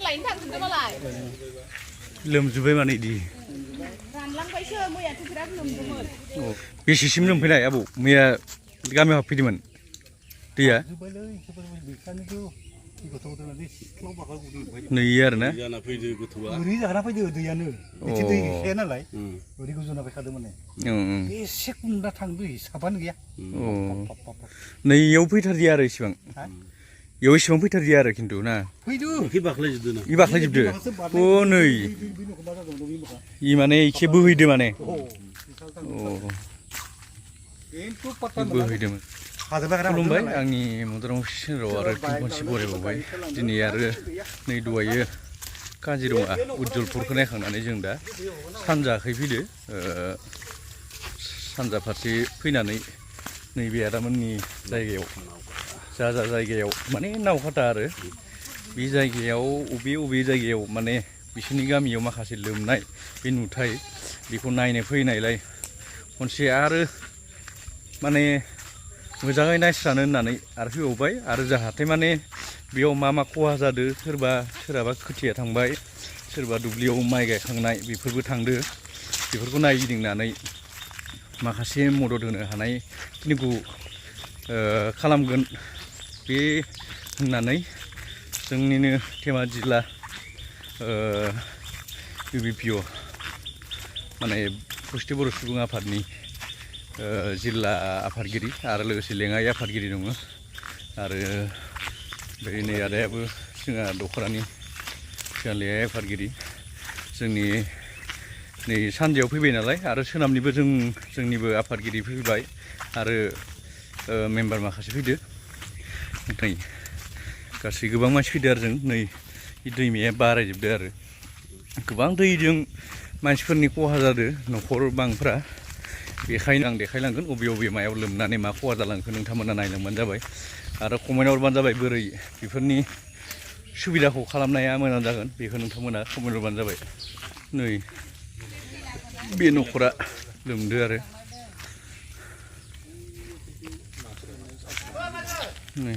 लायनो थांफिनदो मालाय लोमजोब्बाय माने इदि रानलांबायसो मैयाथ' बिराद लोमदोंमोन बेसेसिम लोमफैनाय आबौ मैया गामियाव हाबफैदोंमोन दैया नै आरोना जाना फैदो गोथौआ ओरै जाना फैदो दैयानो एसे दै गैखाया नालाय ओरै गोजौना फैखादों माने एसे कुमदा थांदो हिसाबानो गैया नै इयाव फैथारदिया आरो इसिबां इयाव इसिबां फैथारदिया आरो खिन्थु ना फैदो एखे बाख्लायजोबदो ना इ बाख्लायजोबदो अ नै इ माने इखे बोहैदो माने बोहैदोंमोन खुलुमबाय आंनि मदराव सेराव आरो खनसे बरायबावबाय दिनै आरो नै दहायो काजिरङा उज्जलपुरखौ नायखांनानै जों दा सानजाखै फैदो सानजा फारसे फैनानै नैबे आदामोननि जायगायाव जा जायगायाव माने नावखाथा आरो बे जायगायाव अबे जायगायाव माने बिसोरनि गामियाव माखासे लोमनाय बे नुथाय बेखौ नायनो फैनायलाय खनसे आरो माने मोजाङै नायस्रानो होननानै आरो फैबावबाय आरो जाहाथे माने बेयाव मा खहा जादों सोरहाबा खोथिया थांबाय सोरबा दुब्लियाव माइ गायखांनाय बेफोरबो थांदो बेफोरखौ नायगिदिंनानै माखासे मदद होनो हानाय खिनिखौ खालामगोन बे होननानै जोंनिनो धेमाजि जिल्ला UBPO माने खौसेथि बर' सुबुं आफादनि जिल्ला आफादगिरि आरो लोगोसे लेङाइ आफादगिरि दङ आरो बे नै आदायाबो जोंहा दखरानि जोंहा लेङाइ आफादगिरि जोंनि नै सानजायाव फैबाय नालाय आरो सोनाबनिबो जोंनिबो आफादगिरि फैबाय आरो मेम्बार माखासे फैदो नै गासै गोबां मानसि फैदो आरो जों नै दैमाया बारायजोबदो आरो गोबां दैजों मानसिफोरनि खहा जादों न'खर बांफ्रा बेखायनो आं देखायलांगोन अबे मायाव लोमनानै मा खहा जालांखो नोंथांमोना नायलांबानो जाबाय आरो कमेन्ट हरबानो जाबाय बोरै बेफोरनि सुबिदाखौ खालामनाया मोजां जागोन बेखौ नोंथांमोना कमेन्ट हरबानो जाबाय नै बे न'खरा लोमदो आरो नै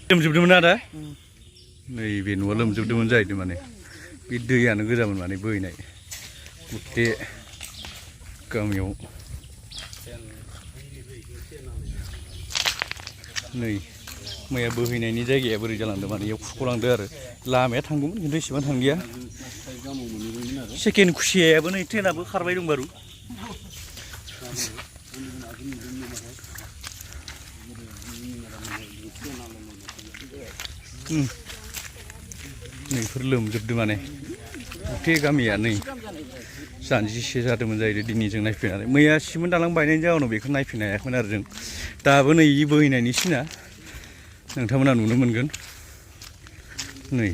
लोमजोबदोंमोन आदा नैबे न'आ लोमजोबदोंमोन जाहैदों माने बे दैयानो गोजामोन माने बोहैनाय गथे गामियाव नै मैया बोहैनायनि जायगाया बोरै जालांदों माने इयाव खुरख'लांदों आरो लामाया थांगौमोन खिन्थु एसेबां थांलिया सेकेन्ड खुसियायाबो नै ट्रेनाबो खारबाय दं बारु नैफोर लोमजोबदों माने गथे गामिया नै जानजिसे जादोंमोन जाहैदों दिनै जों नायफैनानै मैया सिमोन दालां बायनायनि जाहोनाव बेखौ नायफैनो हायाखैमोन आरो जों दाबो नै बोहैनायनि सिना नोंथांमोना नुनो मोनगोन नै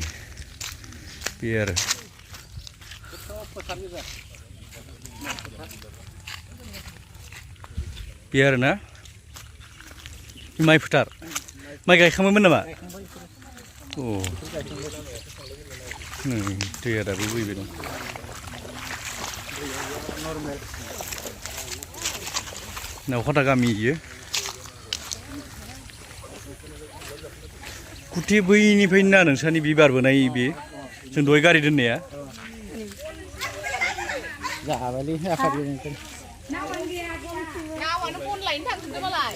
बे आरो बे आरोना माइ फोथार माइ गायखांबायमोन नामा अ नै दैया दाबो बोहैबाय दं नावखाथा गामि इयो गुथे बैनिफ्रायनो ना नोंसानि बि बारबोनाय बे जों दहाय गारि दोननाया नावानो बन लायनो थांफिनदो मालाय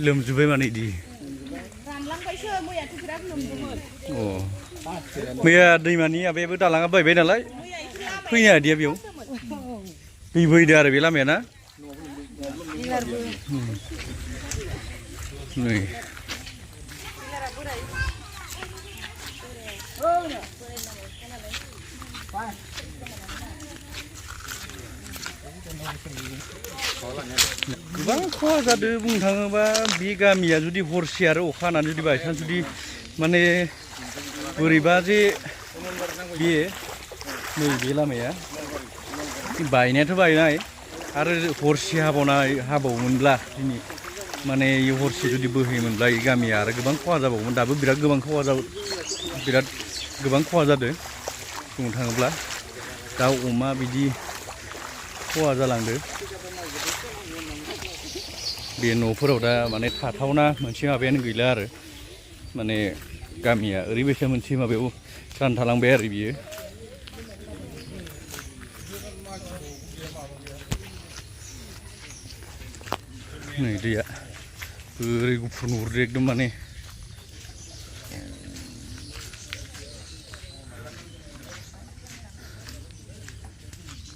लोमजोब्बाय माने इदि रानलांबायसो मैयाथ' बिराद लोमदोंमोन मैया दैमानि आबायाबो दालाङा बायबाय नालाय फैनो हादिया बेयाव दै बोहैदो आरो बे लामाया ना नै गोबां खहा जादों बुंनो थाङोबा बे गामिया जुदि हरसे आरो अखा हानानै जुदि बायसान्स जुदि माने बोरैबा जे बे नैबे लामाया बायनायाथ' बायनाय आरो हरसे हाबावोमोनब्ला दिनै माने हरसे जुदि बोहैयोमोनब्ला बे गामिया आरो गोबां खहा जाबावोमोन दाबो बिराद गोबां खहा जादों बुंनो थाङोब्ला दाउ अमा बिदि खहा जालांदो बे न'फोराव दा माने थाथावना मोनसे माबायानो गैला आरो माने गामिया ओरैबायसा मोनसे माबायाव रानथालांबाय आरो बियो नै दैया ओरै गुफुर नुहुरदो एकदम माने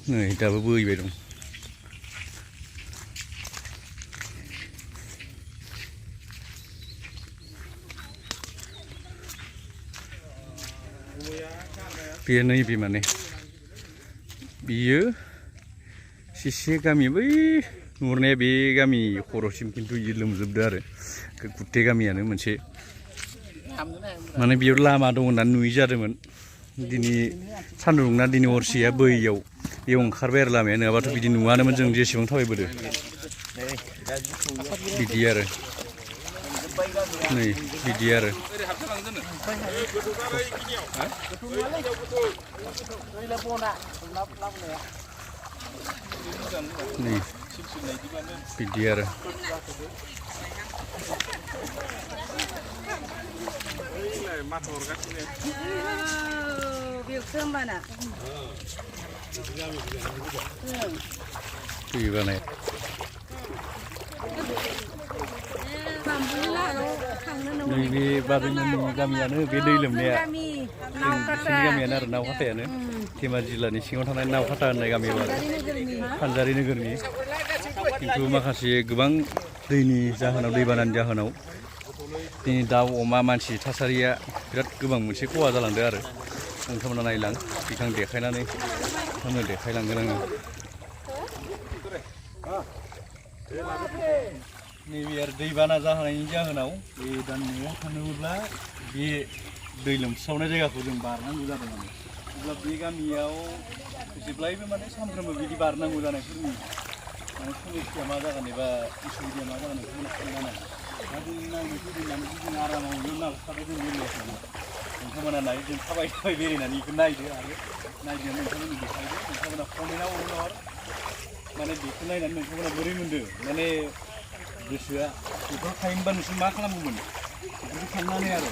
नै दाबो बोहैबाय दं बेयो नैबे माने बियो सिसे गामि बै नुहुरनाया बे गामि खर'सिम खिन्थु इयो लोमजोबदो आरो गुथे गामियानो मोनसे माने बेयाव लामा दं होननानै नुयै जादोंमोन दिनै सान्दुं दुंना दिनै हरसेया बैयाव बेयाव ओंखारबाय आरो लामाया नङाबाथ' बिदि नुवानोमोन जों जेसेबां थाबायबोदो बिदि आरो नै बिदि आरो नै बिदि आरो दै बानाय नैबे बादैमोननि गामियानो बे दै लोमनाया बिसोरनि गामियानो आरो नावखाथायानो धेमाजि जिल्लानि सिङाव थानाय नावखाथा होननाय गामियाव आरो फानजारि नोगोरनि खिन्थु माखासे गोबां दैनि जाहोनाव दैबानानि जाहोनाव दिनै दाउ अमा मानसि थासारिया बिराद गोबां मोनसे खहा जालांदों आरो नोंथांमोना नायलां बिखां देखायनानै नोंथांनो देखायलांगोन आङो नैबे आरो दैबाना जाहोनायनि जाहोनाव बे दा न'आव थाङोब्ला बे दै लोमसावनाय जायगाखौ जों बारनांगौ जादों माने अब्ला बे गामियाव जेब्लायबो माने सानफ्रोमबो बिदि बारनांगौ जानायफोरनि माने समस्या मा जागोन एबा उसुबिदा मा जागोन बेखौ साननानै दा जों नायनो फैनानै जों आरामाव नावखाथायाव जों बेरायाखै नोंथांमोना नाय जों थाबाय थाबाय बेरायनानै बेखौ नायदो आरो नायदो नोंथांमोननि देखायदो नोंथांमोना कमेन्टआव हरनो माने बेखौ नायनानै नोंथांमोना बोरै मोनदों माने गोसोआ बेफोर थायोमोनबा नोंसोर मा खालामगौमोन बेफोरखौ साननानै आरो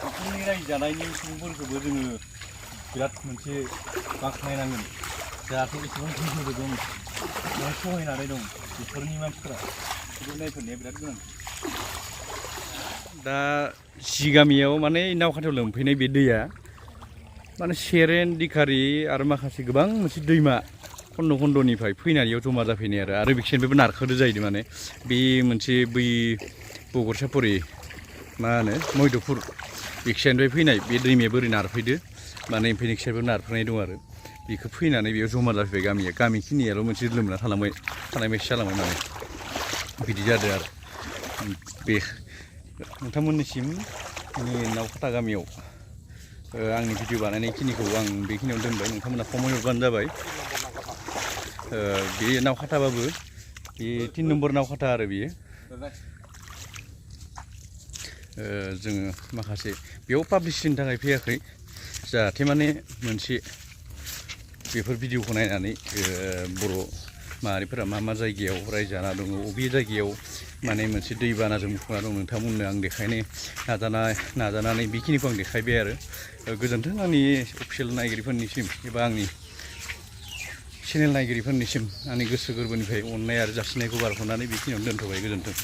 नोंसोरनि रायजो जानायनि सुबुंफोरखौबो जोङो बिराद मोनसे बाख्नायनांगोन जाहाथे एसेबां गोहो दं माने सहायनानै दं बेफोरनि मानसिफोरा बेखौ नायफैनाया बिराद गोनां दा जि गामियाव माने नावखाथायाव लोमफैनाय बे दैया माने सेरेन दिखारि आरो माखासे गोबां मोनसे दैमा खन्द' खन्द'निफ्राय फैनानैयाव जमा जाफैनाय आरो बिखिनिफ्रायबो नारखोदो जाहैदों माने बे मोनसे बै बगरसापरि मा होनो मैदपुर बिखिनिफ्राय फैनाय बे दैमाया बोरै नारफैदो माने ओमफ्राय नोंसोरबो नारफैनाय दं आरो बेखौ फैनानै बेयाव जमा जाफैबाय गामिखिनियाल' मोनसे लोमना थानाय बायदि जालांबाय माने बिदि जादों आरो बे नोंथांमोननिसिम नावखाथा गामियाव आंनि भिडिअ बानायनायखिनिखौ आं बेखिनियावनो दोनबाय नोंथांमोना कमेन्ट हरबानो जाबाय बे नावखाथाबाबो बे 3 नम्बर नावखाथा आरो बेयो जोङो माखासे बेयाव पाब्लिसिटिनि थाखाय फैयाखै जाहाथे माने मोनसे बेफोर भिडिअखौ नायनानै बर' माहारिफोरा मा मा जायगायाव रायजो जाना दङ बबे जायगायाव माने मोनसे दैबानाजों बुंफबना दं नोंथांमोननो आं देखायनो नाजानानै बेखिनिखौ आं देखायबाय आरो गोजोन्थों आंनि अफिसियेल नायगिरिफोरनिसिम एबा आंनि चेनेल नायगिरिफोरनिसिम आंनि गोसो गोरबोनिफ्राय अननाय आरो जासिनायखौ बारहरनानै बेखिनियावनो दोनथ'बाय गोजोन्थों।